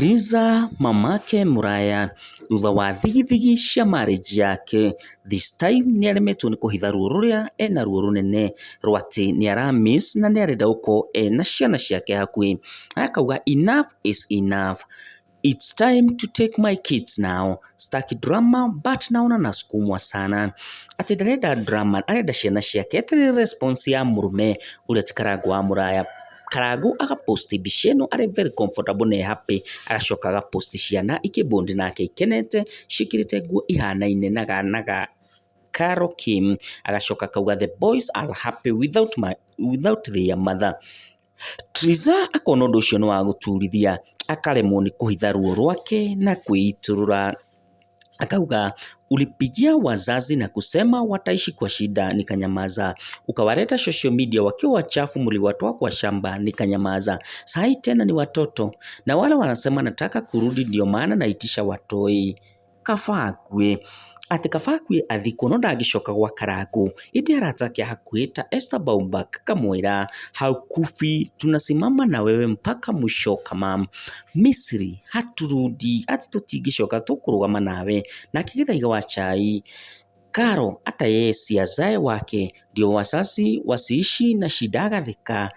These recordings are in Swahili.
Triza mamake Muraya thutha wa thigithigi cia marriage yake, this time niaremetwo ni kuhitha ruo ruria ena ruo runene rwati ni aramiss na niarenda gukorwo ena ciana ciake hakuhi. Akauga enough is enough, it's time to take my kids now, staki drama but naona nasukumwa sana. Ati ndarenda drama, arenda ciana ciake. Etire response ya murume uria ti Karangũ wa Muraya. Karangũ agaposti mbica ĩno arĩ very comfortable na happy, agacoka agaposti ciana ikĩbondi nake ikenete cikĩrĩte nguo ihanaine naga Carol Kim, agacoka akauga the boys are happy without their mother. Triza akona ũndũ ũcio nĩ wa gũturithia, akaremwo nĩ kũhitha ruo rwake na kwĩiturũra. Akauga ulipigia wazazi na kusema wataishi kwa shida, nikanyamaza. Ukawaleta social media wakiwa wachafu, mliwatoa kwa shamba, nikanyamaza. Sahi tena ni watoto na wala wanasema nataka kurudi, ndio maana naitisha watoi. Kafagwe ati Kafagwe athikwo no ndagicoka gwa Karangũ, indi aratakia hakuita Esther Baumbak kamwira hau kufi tunasimama na wewe mpaka mwisho kama Misri haturudi, ati tutingicoka tukurugama nawe. Na kigithaiga wa chai Karo hata yeye si azae wake, ndio wasasi wasiishi na shida. Agathika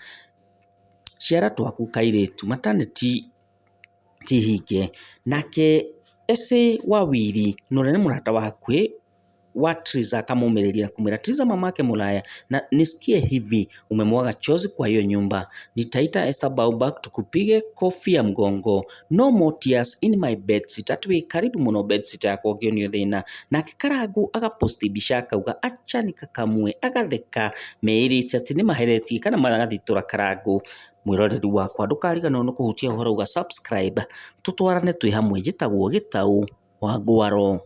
ciara twaku kairetu maternity tihinge. Nake ese wawiri nonene murata wakwe wa Triza akamuumĩrĩria kumwĩra Triza mamake Muraya, na nisikie hivi umemwaga chozi kwa hiyo nyumba, nitaita Esther Baumbak tukupige kofi ya mgongo, no more tears in my bed sit. Atwe karibu muno bed sit yakwa ũngĩonio thĩna. Nake Karangũ agaposti mbica akauga acha nikakamwe, agatheka meĩrĩte atĩ nĩ maheretie kana magathitũra Karangũ. Mwĩroreri wakwa ndũkariganĩrwo nĩ kũhutia ũhoro uga subscribe, tũtwarane twĩ hamwe. Njĩtagwo Gĩtaũ wa Ngwaro.